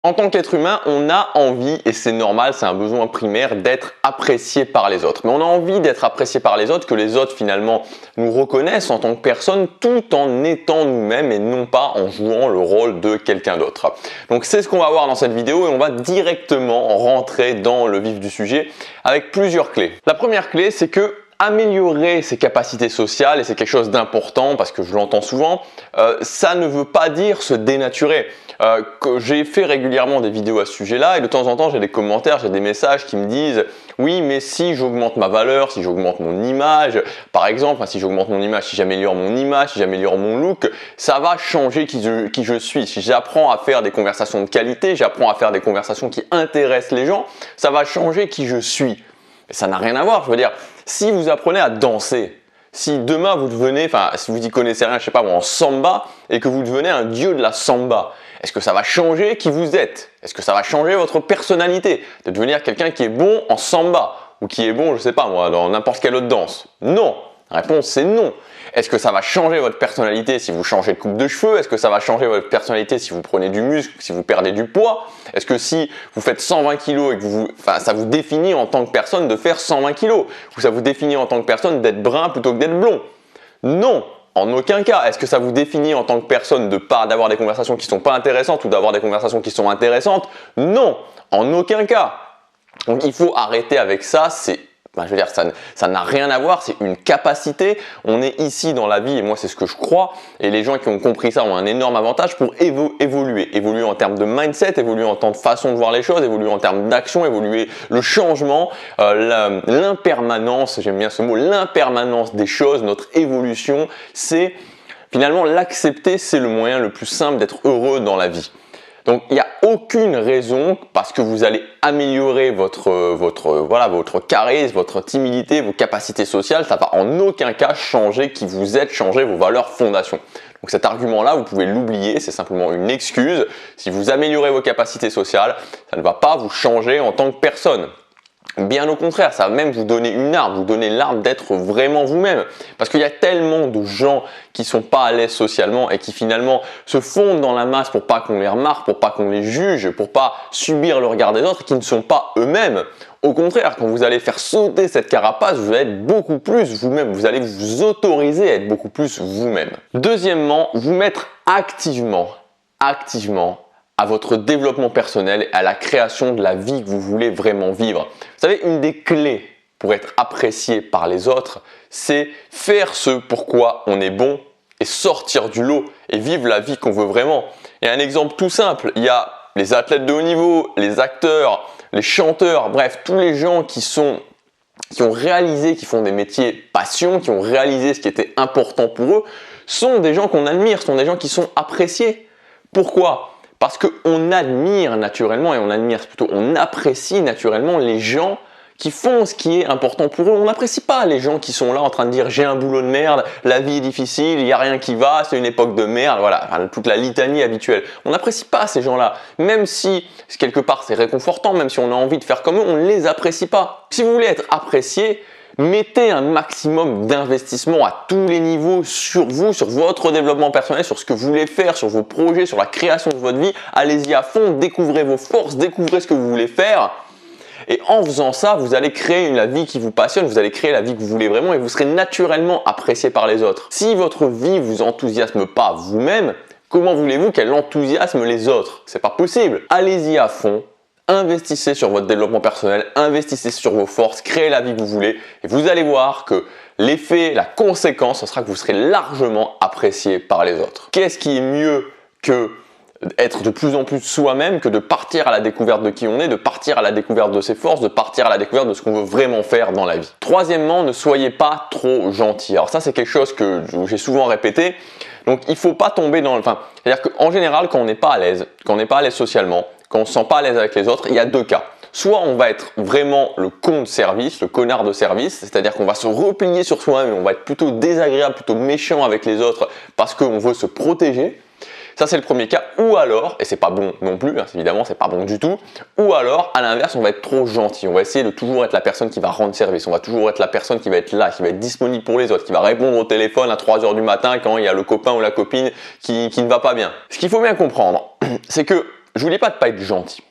En tant qu'être humain, on a envie, et c'est normal, c'est un besoin primaire, d'être apprécié par les autres. Mais on a envie d'être apprécié par les autres, que les autres finalement nous reconnaissent en tant que personne, tout en étant nous-mêmes et non pas en jouant le rôle de quelqu'un d'autre. Donc c'est ce qu'on va voir dans cette vidéo et on va directement rentrer dans le vif du sujet avec plusieurs clés. La première clé, c'est que améliorer ses capacités sociales, et c'est quelque chose d'important parce que je l'entends souvent, ça ne veut pas dire se dénaturer. J'ai fait régulièrement des vidéos à ce sujet-là et de temps en temps j'ai des commentaires, j'ai des messages qui me disent oui mais si j'augmente ma valeur, si j'augmente mon image, par exemple, si j'augmente mon image, si j'améliore mon image, si j'améliore mon look, ça va changer qui je suis. Si j'apprends à faire des conversations de qualité, j'apprends à faire des conversations qui intéressent les gens, ça va changer qui je suis. Mais ça n'a rien à voir, je veux dire, si vous apprenez à danser, si demain vous devenez, si vous n'y connaissez rien, je sais pas moi, en samba, et que vous devenez un dieu de la samba, est-ce que ça va changer qui vous êtes? Est-ce que ça va changer votre personnalité? De devenir quelqu'un qui est bon en samba, ou qui est bon, je sais pas moi, dans n'importe quelle autre danse? Non! La réponse c'est non. Est-ce que ça va changer votre personnalité si vous changez de coupe de cheveux? Est-ce que ça va changer votre personnalité si vous prenez du muscle, si vous perdez du poids? Est-ce que si vous faites 120 kg et que ça vous définit en tant que personne de faire 120 kg? Ou ça vous définit en tant que personne d'être brun plutôt que d'être blond? Non! En aucun cas. Est-ce que ça vous définit en tant que personne d'avoir des conversations qui ne sont pas intéressantes ou d'avoir des conversations qui sont intéressantes? Non! En aucun cas. Donc il faut arrêter avec ça, je veux dire, ça n'a rien à voir, c'est une capacité. On est ici dans la vie, et moi c'est ce que je crois, et les gens qui ont compris ça ont un énorme avantage pour évoluer. Évoluer en termes de mindset, évoluer en termes de façon de voir les choses, évoluer en termes d'action, évoluer le changement, l'impermanence, j'aime bien ce mot, l'impermanence des choses, notre évolution, c'est finalement l'accepter, c'est le moyen le plus simple d'être heureux dans la vie. Donc il n'y a aucune raison, parce que vous allez améliorer votre charisme, votre timidité, vos capacités sociales, ça va en aucun cas changer qui vous êtes, changer vos valeurs fondations. Donc cet argument-là, vous pouvez l'oublier, c'est simplement une excuse. Si vous améliorez vos capacités sociales, ça ne va pas vous changer en tant que personne. Bien au contraire, ça va même vous donner une arme, vous donner l'arme d'être vraiment vous-même. Parce qu'il y a tellement de gens qui sont pas à l'aise socialement et qui finalement se fondent dans la masse pour pas qu'on les remarque, pour pas qu'on les juge, pour pas subir le regard des autres et qui ne sont pas eux-mêmes. Au contraire, quand vous allez faire sauter cette carapace, vous allez être beaucoup plus vous-même, vous allez vous autoriser à être beaucoup plus vous-même. Deuxièmement, vous mettre activement à votre développement personnel et à la création de la vie que vous voulez vraiment vivre. Vous savez, une des clés pour être apprécié par les autres, c'est faire ce pourquoi on est bon et sortir du lot et vivre la vie qu'on veut vraiment. Il y a un exemple tout simple, il y a les athlètes de haut niveau, les acteurs, les chanteurs, bref, tous les gens qui ont réalisé, qui font des métiers passion, qui ont réalisé ce qui était important pour eux, sont des gens qu'on admire, sont des gens qui sont appréciés. Pourquoi ? Parce qu'on admire naturellement, et on apprécie naturellement les gens qui font ce qui est important pour eux. On n'apprécie pas les gens qui sont là en train de dire j'ai un boulot de merde, la vie est difficile, il n'y a rien qui va, c'est une époque de merde, voilà, toute la litanie habituelle. On n'apprécie pas ces gens-là, même si quelque part c'est réconfortant, même si on a envie de faire comme eux, on ne les apprécie pas. Si vous voulez être apprécié, mettez un maximum d'investissement à tous les niveaux sur vous, sur votre développement personnel, sur ce que vous voulez faire, sur vos projets, sur la création de votre vie. Allez-y à fond, découvrez vos forces, découvrez ce que vous voulez faire. Et en faisant ça, vous allez créer la vie qui vous passionne, vous allez créer la vie que vous voulez vraiment et vous serez naturellement apprécié par les autres. Si votre vie ne vous enthousiasme pas vous-même, comment voulez-vous qu'elle enthousiasme les autres? C'est pas possible. Allez-y à fond. Investissez sur votre développement personnel, investissez sur vos forces, créez la vie que vous voulez et vous allez voir que l'effet, la conséquence, ce sera que vous serez largement apprécié par les autres. Qu'est-ce qui est mieux que être de plus en plus soi-même, que de partir à la découverte de qui on est, de partir à la découverte de ses forces, de partir à la découverte de ce qu'on veut vraiment faire dans la vie. Troisièmement, ne soyez pas trop gentil. Alors ça, c'est quelque chose que j'ai souvent répété. Donc il ne faut pas tomber dans c'est-à-dire qu'en général, quand on n'est pas à l'aise, socialement, quand on ne se sent pas à l'aise avec les autres, il y a deux cas. Soit on va être vraiment le con de service, le connard de service, c'est-à-dire qu'on va se replier sur soi-même, on va être plutôt désagréable, plutôt méchant avec les autres parce qu'on veut se protéger. Ça c'est le premier cas. Ou alors, et c'est pas bon non plus, évidemment c'est pas bon du tout, ou alors à l'inverse on va être trop gentil, on va essayer de toujours être la personne qui va rendre service, on va toujours être la personne qui va être là, qui va être disponible pour les autres, qui va répondre au téléphone à 3 h du matin quand il y a le copain ou la copine qui ne va pas bien. Ce qu'il faut bien comprendre, c'est que je vous dis pas de pas être gentil.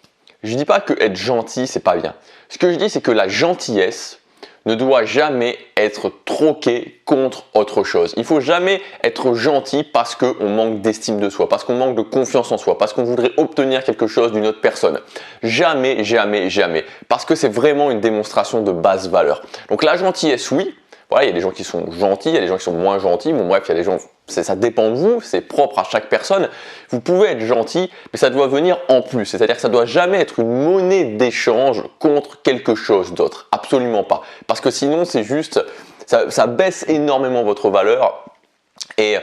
Je dis pas que être gentil, c'est pas bien. Ce que je dis, c'est que la gentillesse ne doit jamais être troquée contre autre chose. Il faut jamais être gentil parce qu'on manque d'estime de soi, parce qu'on manque de confiance en soi, parce qu'on voudrait obtenir quelque chose d'une autre personne. Jamais, jamais, jamais. Parce que c'est vraiment une démonstration de basse valeur. Donc la gentillesse, oui. Voilà, il y a des gens qui sont gentils, il y a des gens qui sont moins gentils. Bon bref, il y a des gens, ça dépend de vous, c'est propre à chaque personne. Vous pouvez être gentil, mais ça doit venir en plus. C'est-à-dire que ça doit jamais être une monnaie d'échange contre quelque chose d'autre. Absolument pas. Parce que sinon, c'est juste, ça baisse énormément votre valeur. Et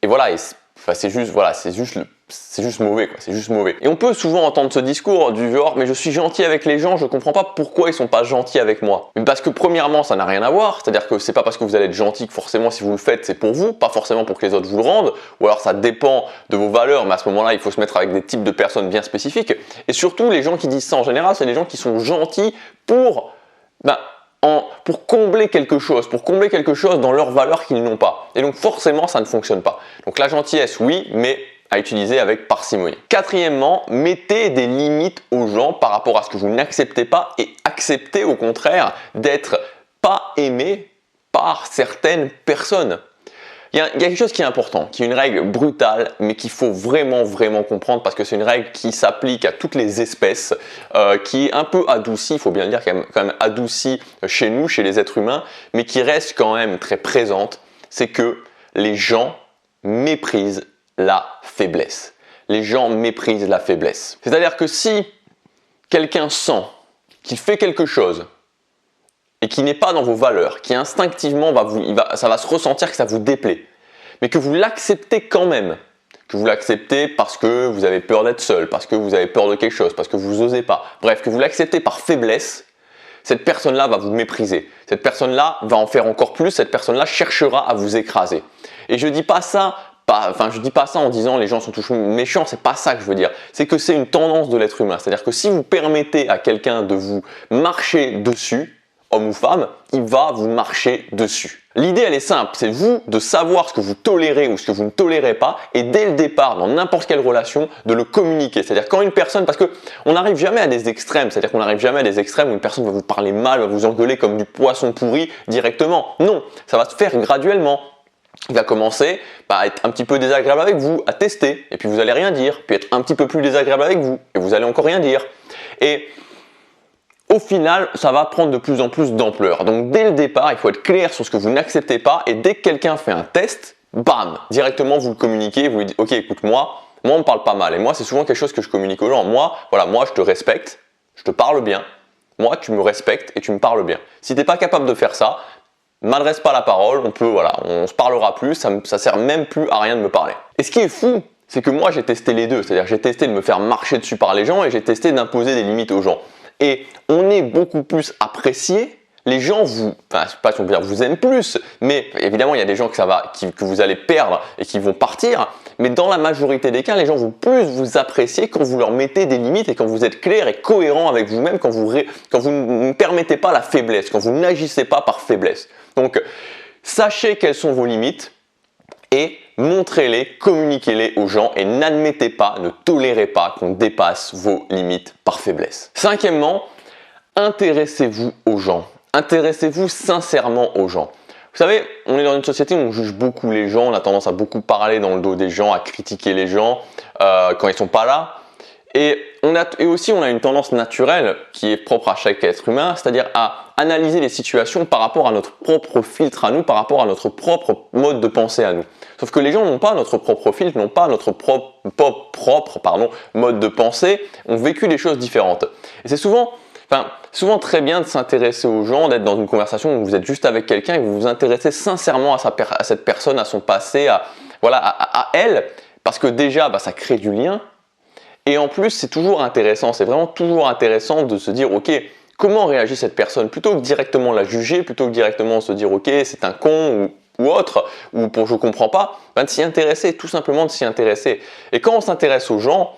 voilà, c'est juste mauvais, quoi. C'est juste mauvais. Et on peut souvent entendre ce discours du genre, mais je suis gentil avec les gens, je comprends pas pourquoi ils sont pas gentils avec moi. Mais parce que premièrement, ça n'a rien à voir. C'est-à-dire que c'est pas parce que vous allez être gentil que forcément, si vous le faites, c'est pour vous, pas forcément pour que les autres vous le rendent. Ou alors ça dépend de vos valeurs, mais à ce moment-là, il faut se mettre avec des types de personnes bien spécifiques. Et surtout, les gens qui disent ça en général, c'est les gens qui sont gentils pour combler quelque chose, dans leurs valeurs qu'ils n'ont pas. Et donc forcément, ça ne fonctionne pas. Donc la gentillesse, oui, mais à utiliser avec parcimonie. Quatrièmement, mettez des limites aux gens par rapport à ce que vous n'acceptez pas et acceptez au contraire d'être pas aimé par certaines personnes. Il y a quelque chose qui est important, qui est une règle brutale, mais qu'il faut vraiment, vraiment comprendre parce que c'est une règle qui s'applique à toutes les espèces, qui est un peu adoucie, il faut bien le dire, quand même adoucie chez nous, chez les êtres humains, mais qui reste quand même très présente, c'est que les gens méprisent la faiblesse. Les gens méprisent la faiblesse. C'est-à-dire que si quelqu'un sent qu'il fait quelque chose et qui n'est pas dans vos valeurs, qui instinctivement ça va se ressentir que ça vous déplaît, mais que vous l'acceptez quand même, que vous l'acceptez parce que vous avez peur d'être seul, parce que vous avez peur de quelque chose, parce que vous n'osez pas, bref, que vous l'acceptez par faiblesse, cette personne-là va vous mépriser. Cette personne-là va en faire encore plus, cette personne-là cherchera à vous écraser. Et je dis pas ça en disant les gens sont tous méchants, c'est pas ça que je veux dire. C'est que c'est une tendance de l'être humain. C'est-à-dire que si vous permettez à quelqu'un de vous marcher dessus, homme ou femme, il va vous marcher dessus. L'idée, elle est simple, c'est vous de savoir ce que vous tolérez ou ce que vous ne tolérez pas et dès le départ, dans n'importe quelle relation, de le communiquer. C'est-à-dire quand une personne, parce qu'on n'arrive jamais à des extrêmes, c'est-à-dire qu'on n'arrive jamais à des extrêmes où une personne va vous parler mal, va vous engueuler comme du poisson pourri directement. Non, ça va se faire graduellement. Il va commencer par être un petit peu désagréable avec vous, à tester, et puis vous allez rien dire, puis être un petit peu plus désagréable avec vous, et vous allez encore rien dire. Et au final, ça va prendre de plus en plus d'ampleur. Donc dès le départ, il faut être clair sur ce que vous n'acceptez pas, et dès que quelqu'un fait un test, bam, directement vous le communiquez, vous lui dites, ok, écoute, moi on me parle pas mal, et moi c'est souvent quelque chose que je communique aux gens. Moi je te respecte, je te parle bien, moi tu me respectes et tu me parles bien. Si tu n'es pas capable de faire ça, m'adresse pas la parole, on se parlera plus, ça sert même plus à rien de me parler. Et ce qui est fou, c'est que moi j'ai testé les deux, c'est-à-dire j'ai testé de me faire marcher dessus par les gens et j'ai testé d'imposer des limites aux gens. Et on est beaucoup plus apprécié, les gens je sais pas si on peut dire vous aiment plus, mais évidemment il y a des gens que vous allez perdre et qui vont partir, mais dans la majorité des cas, les gens vont plus vous apprécier quand vous leur mettez des limites et quand vous êtes clair et cohérent avec vous-même, quand vous ne permettez pas la faiblesse, quand vous n'agissez pas par faiblesse. Donc, sachez quelles sont vos limites et montrez-les, communiquez-les aux gens et n'admettez pas, ne tolérez pas qu'on dépasse vos limites par faiblesse. Cinquièmement, intéressez-vous aux gens. Intéressez-vous sincèrement aux gens. Vous savez, on est dans une société où on juge beaucoup les gens, on a tendance à beaucoup parler dans le dos des gens, à critiquer les gens quand ils sont pas là. Et aussi, on a une tendance naturelle qui est propre à chaque être humain, c'est-à-dire à analyser les situations par rapport à notre propre filtre à nous, par rapport à notre propre mode de pensée à nous. Sauf que les gens n'ont pas notre propre filtre, n'ont pas notre propre mode de pensée, ont vécu des choses différentes. Et c'est souvent très bien de s'intéresser aux gens, d'être dans une conversation où vous êtes juste avec quelqu'un et vous vous intéressez sincèrement à cette personne, à son passé, à elle, parce que déjà, ça crée du lien. Et en plus, c'est toujours intéressant, c'est vraiment toujours intéressant de se dire, ok, comment réagit cette personne? Plutôt que directement la juger, plutôt que directement se dire, ok, c'est un con ou autre, ou pour je comprends pas, de s'y intéresser, tout simplement de s'y intéresser. Et quand on s'intéresse aux gens,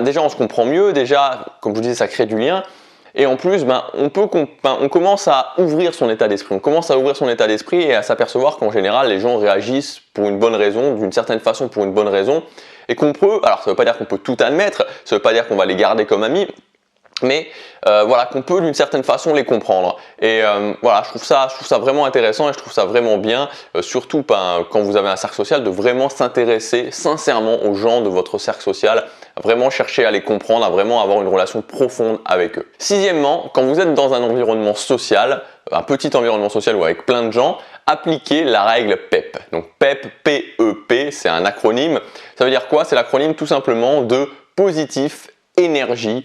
déjà on se comprend mieux, déjà, comme je vous disais, ça crée du lien. Et en plus, on commence à ouvrir son état d'esprit. On commence à ouvrir son état d'esprit et à s'apercevoir qu'en général, les gens réagissent pour une bonne raison, d'une certaine façon pour une bonne raison. Et qu'on peut, alors ça ne veut pas dire qu'on peut tout admettre, ça ne veut pas dire qu'on va les garder comme amis, mais voilà, qu'on peut d'une certaine façon les comprendre. Et voilà, je trouve ça vraiment intéressant et je trouve ça vraiment bien, surtout quand vous avez un cercle social, de vraiment s'intéresser sincèrement aux gens de votre cercle social, à vraiment chercher à les comprendre, à vraiment avoir une relation profonde avec eux. Sixièmement, quand vous êtes dans un environnement social, un petit environnement social ou avec plein de gens, appliquez la règle PEP. Donc PEP, P-E-P, c'est un acronyme. Ça veut dire quoi? C'est l'acronyme tout simplement de positif, énergie,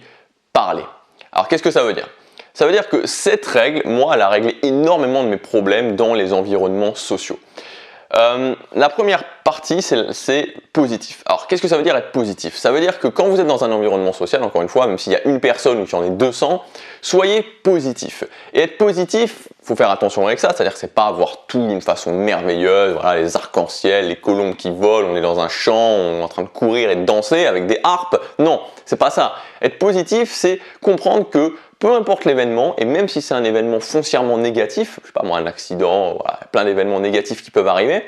parler. Alors qu'est-ce que ça veut dire? Ça veut dire que cette règle, moi, elle a réglé énormément de mes problèmes dans les environnements sociaux. La première partie, c'est positif. Alors qu'est-ce que ça veut dire être positif? Ça veut dire que quand vous êtes dans un environnement social, encore une fois, même s'il y a une personne ou qu'il y en ait 200, soyez positif. Et être positif, il faut faire attention avec ça, c'est-à-dire que c'est pas avoir tout d'une façon merveilleuse, voilà, les arcs-en-ciel, les colombes qui volent, on est dans un champ, on est en train de courir et de danser avec des harpes. Non, c'est pas ça. Être positif, c'est comprendre que peu importe l'événement, et même si c'est un événement foncièrement négatif, je sais pas moi, un accident, voilà, plein d'événements négatifs qui peuvent arriver,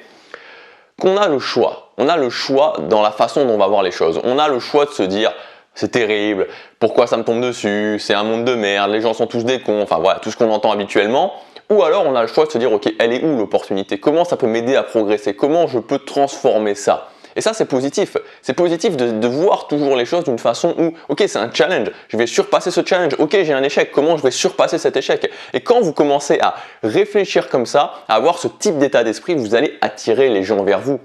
qu'on a le choix. On a le choix dans la façon dont on va voir les choses. On a le choix de se dire c'est terrible, pourquoi ça me tombe dessus, c'est un monde de merde, les gens sont tous des cons, enfin voilà, tout ce qu'on entend habituellement. Ou alors on a le choix de se dire ok, elle est où l'opportunité? Comment ça peut m'aider à progresser? Comment je peux transformer ça? Et ça, c'est positif. C'est positif de voir toujours les choses d'une façon où, ok, c'est un challenge, je vais surpasser ce challenge, ok, j'ai un échec, comment je vais surpasser cet échec? Et quand vous commencez à réfléchir comme ça, à avoir ce type d'état d'esprit, vous allez attirer les gens vers vous.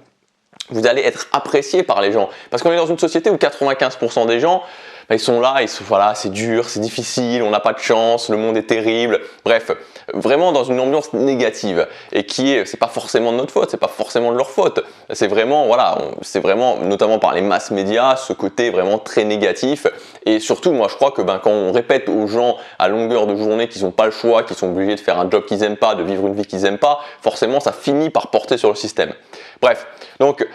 Vous allez être apprécié par les gens. Parce qu'on est dans une société où 95% des gens, ils sont là, voilà, c'est dur, c'est difficile, on n'a pas de chance, le monde est terrible. Bref, vraiment dans une ambiance négative et c'est pas forcément de notre faute, c'est pas forcément de leur faute. C'est vraiment, voilà, c'est vraiment, notamment par les masses médias, ce côté vraiment très négatif. Et surtout, moi, je crois que quand on répète aux gens à longueur de journée qu'ils n'ont pas le choix, qu'ils sont obligés de faire un job qu'ils aiment pas, de vivre une vie qu'ils aiment pas, forcément, ça finit par porter sur le système. Bref, donc,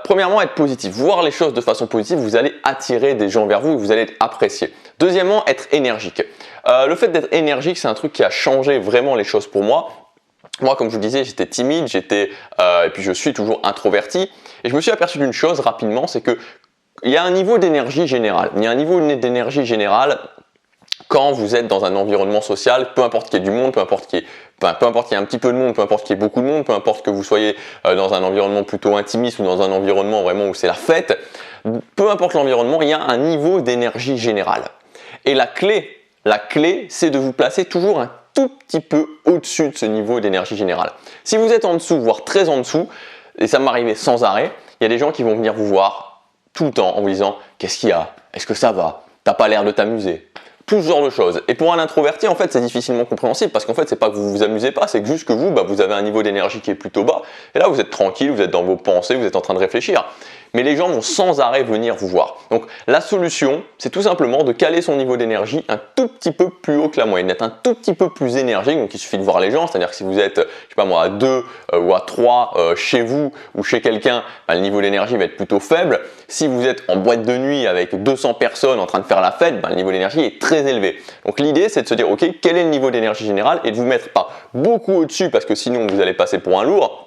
premièrement, être positif, voir les choses de façon positive, vous allez attirer des gens vers vous et vous allez être apprécié. Deuxièmement, être énergique. Le fait d'être énergique, c'est un truc qui a changé vraiment les choses pour moi. Moi, comme je vous disais, j'étais timide, et puis je suis toujours introverti. Et je me suis aperçu d'une chose rapidement, c'est que il y a un niveau d'énergie générale. Il y a un niveau d'énergie générale quand vous êtes dans un environnement social, peu importe qu'il y ait du monde, peu importe qu'il y ait un petit peu de monde, peu importe qu'il y ait beaucoup de monde, peu importe que vous soyez dans un environnement plutôt intimiste ou dans un environnement vraiment où c'est la fête, peu importe l'environnement, il y a un niveau d'énergie générale. Et la clé, c'est de vous placer toujours un tout petit peu au-dessus de ce niveau d'énergie générale. Si vous êtes en dessous, voire très en dessous, et ça m'arrivait sans arrêt, il y a des gens qui vont venir vous voir tout le temps en vous disant « Qu'est-ce qu'il y a? Est-ce que ça va? T'as pas l'air de t'amuser ?» Tout ce genre de choses. Et pour un introverti, en fait, c'est difficilement compréhensible parce qu'en fait, c'est pas que vous vous amusez pas, c'est que juste que vous avez un niveau d'énergie qui est plutôt bas. Et là, vous êtes tranquille, vous êtes dans vos pensées, vous êtes en train de réfléchir. Mais les gens vont sans arrêt venir vous voir. Donc, la solution, c'est tout simplement de caler son niveau d'énergie un tout petit peu plus haut que la moyenne, d'être un tout petit peu plus énergique. Donc, il suffit de voir les gens, c'est-à-dire que si vous êtes, je sais pas moi, à 2 ou à 3 chez vous ou chez quelqu'un, le niveau d'énergie va être plutôt faible. Si vous êtes en boîte de nuit avec 200 personnes en train de faire la fête, le niveau d'énergie est très élevé. Donc, l'idée, c'est de se dire, ok, quel est le niveau d'énergie général et de vous mettre pas beaucoup au-dessus parce que sinon, vous allez passer pour un lourd,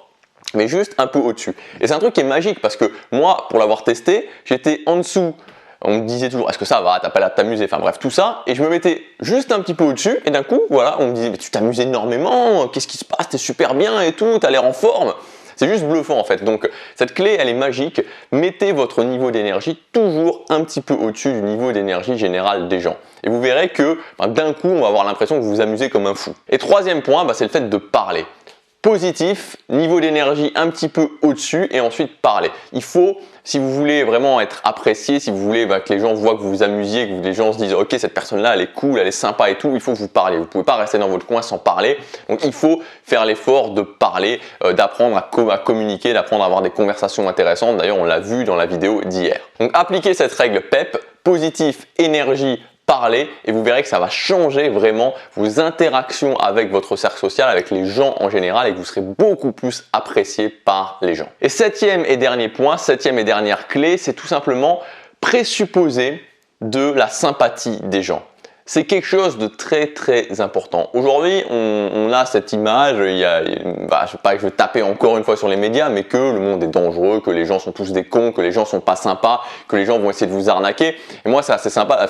mais juste un peu au-dessus. Et c'est un truc qui est magique parce que moi, pour l'avoir testé, j'étais en dessous. On me disait toujours, est-ce que ça va, t'as pas l'air de t'amuser, enfin bref, tout ça. Et je me mettais juste un petit peu au-dessus et d'un coup, voilà, on me disait, mais tu t'amuses énormément, qu'est-ce qui se passe, t'es super bien et tout, t'as l'air en forme. C'est juste bluffant en fait. Donc cette clé, elle est magique. Mettez votre niveau d'énergie toujours un petit peu au-dessus du niveau d'énergie général des gens. Et vous verrez que d'un coup, on va avoir l'impression que vous vous amusez comme un fou. Et troisième point, c'est le fait de parler. Positif, niveau d'énergie un petit peu au-dessus et ensuite parler. Il faut, si vous voulez vraiment être apprécié, si vous voulez que les gens voient que vous vous amusiez, que les gens se disent ok, cette personne-là elle est cool, elle est sympa et tout, il faut que vous parliez. Vous ne pouvez pas rester dans votre coin sans parler. Donc il faut faire l'effort de parler, d'apprendre à communiquer, d'apprendre à avoir des conversations intéressantes. D'ailleurs, on l'a vu dans la vidéo d'hier. Donc appliquez cette règle PEP, positif, énergie, parler et vous verrez que ça va changer vraiment vos interactions avec votre cercle social, avec les gens en général et que vous serez beaucoup plus apprécié par les gens. Et septième et dernier point, septième et dernière clé, c'est tout simplement présupposer de la sympathie des gens. C'est quelque chose de très important. Aujourd'hui, on a cette image, je vais taper encore une fois sur les médias, mais que le monde est dangereux, que les gens sont tous des cons, que les gens sont pas sympas, que les gens vont essayer de vous arnaquer. Et moi, c'est assez sympa,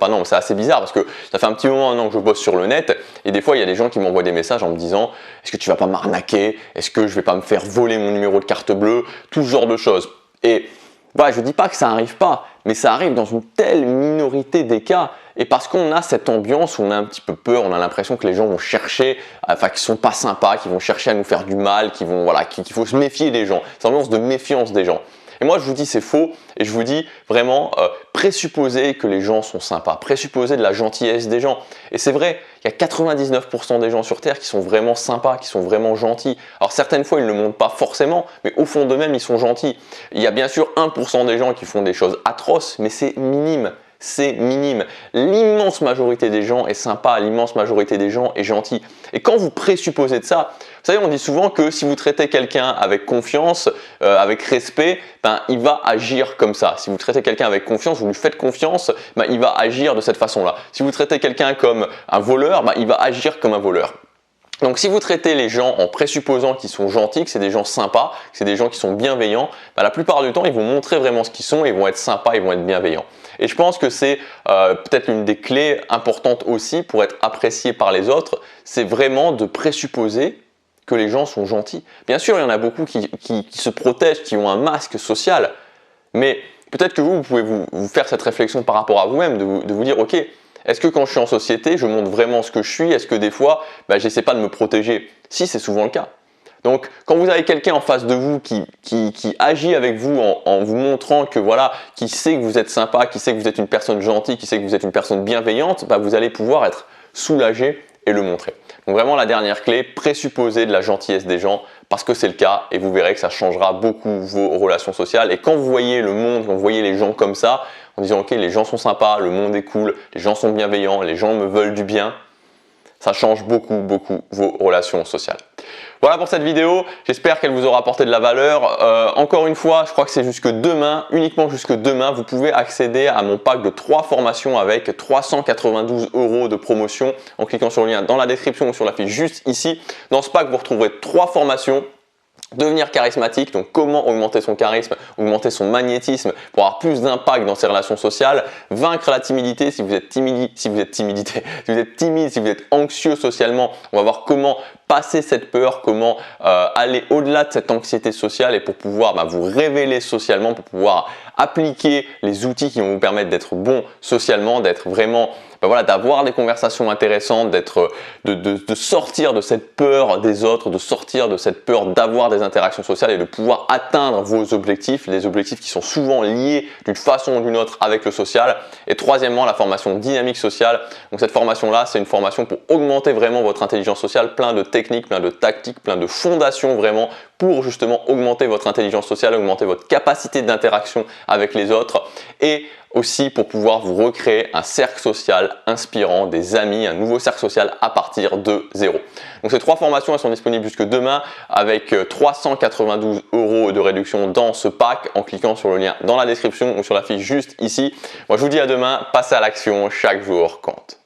non, c'est assez bizarre parce que ça fait un petit moment maintenant que je bosse sur le net et des fois, il y a des gens qui m'envoient des messages en me disant « Est-ce que tu vas pas m'arnaquer? Est-ce que je vais pas me faire voler mon numéro de carte bleue ?» Tout ce genre de choses. Et je dis pas que ça arrive pas, mais ça arrive dans une telle minorité des cas. Et parce qu'on a cette ambiance où on a un petit peu peur, on a l'impression que les gens vont chercher, qu'ils sont pas sympas, qu'ils vont chercher à nous faire du mal, qu'il faut se méfier des gens. Cette ambiance de méfiance des gens. Et moi, je vous dis c'est faux et je vous dis vraiment présupposer que les gens sont sympas, présupposer de la gentillesse des gens. Et c'est vrai, il y a 99% des gens sur Terre qui sont vraiment sympas, qui sont vraiment gentils. Alors certaines fois, ils ne le montrent pas forcément, mais au fond d'eux-mêmes, ils sont gentils. Il y a bien sûr 1% des gens qui font des choses atroces, mais c'est minime. C'est minime. L'immense majorité des gens est sympa, l'immense majorité des gens est gentil. Et quand vous présupposez de ça, vous savez, on dit souvent que si vous traitez quelqu'un avec confiance, avec respect, il va agir comme ça. Si vous traitez quelqu'un avec confiance, vous lui faites confiance, il va agir de cette façon-là. Si vous traitez quelqu'un comme un voleur, il va agir comme un voleur. Donc si vous traitez les gens en présupposant qu'ils sont gentils, que c'est des gens sympas, que c'est des gens qui sont bienveillants, la plupart du temps, ils vont montrer vraiment ce qu'ils sont, ils vont être sympas, ils vont être bienveillants. Et je pense que c'est peut-être l'une des clés importantes aussi pour être apprécié par les autres, c'est vraiment de présupposer que les gens sont gentils. Bien sûr, il y en a beaucoup qui se protègent, qui ont un masque social, mais peut-être que vous pouvez vous faire cette réflexion par rapport à vous-même, de vous dire, ok, est-ce que quand je suis en société, je montre vraiment ce que je suis? Est-ce que des fois, j'essaie pas de me protéger? Si, c'est souvent le cas. Donc, quand vous avez quelqu'un en face de vous qui agit avec vous en vous montrant que qui sait que vous êtes sympa, qui sait que vous êtes une personne gentille, qui sait que vous êtes une personne bienveillante, vous allez pouvoir être soulagé et le montrer. Donc vraiment la dernière clé, présupposer de la gentillesse des gens parce que c'est le cas et vous verrez que ça changera beaucoup vos relations sociales. Et quand vous voyez le monde, quand vous voyez les gens comme ça, en disant ok, les gens sont sympas, le monde est cool, les gens sont bienveillants, les gens me veulent du bien, ça change beaucoup vos relations sociales. Voilà pour cette vidéo, j'espère qu'elle vous aura apporté de la valeur. Encore une fois, je crois que c'est jusque demain, uniquement jusque demain, vous pouvez accéder à mon pack de 3 formations avec 392 € de promotion en cliquant sur le lien dans la description ou sur la fiche juste ici. Dans ce pack, vous retrouverez 3 formations. Devenir charismatique, donc comment augmenter son charisme, augmenter son magnétisme pour avoir plus d'impact dans ses relations sociales, vaincre la timidité si vous êtes timide, si vous êtes anxieux socialement, on va voir comment passer cette peur, comment aller au-delà de cette anxiété sociale et pour pouvoir vous révéler socialement, pour pouvoir appliquer les outils qui vont vous permettre d'être bon socialement, d'être vraiment d'avoir des conversations intéressantes, de sortir de cette peur des autres, de sortir de cette peur d'avoir des interactions sociales et de pouvoir atteindre vos objectifs, les objectifs qui sont souvent liés d'une façon ou d'une autre avec le social. Et troisièmement, la formation dynamique sociale. Donc cette formation-là, c'est une formation pour augmenter vraiment votre intelligence sociale, plein de techniques, plein de tactiques, plein de fondations vraiment pour justement augmenter votre intelligence sociale, augmenter votre capacité d'interaction avec les autres et aussi pour pouvoir vous recréer un cercle social inspirant, des amis, un nouveau cercle social à partir de zéro. Donc ces 3 formations elles sont disponibles jusque demain avec 392 € de réduction dans ce pack en cliquant sur le lien dans la description ou sur la fiche juste ici. Moi je vous dis à demain, passez à l'action, chaque jour compte.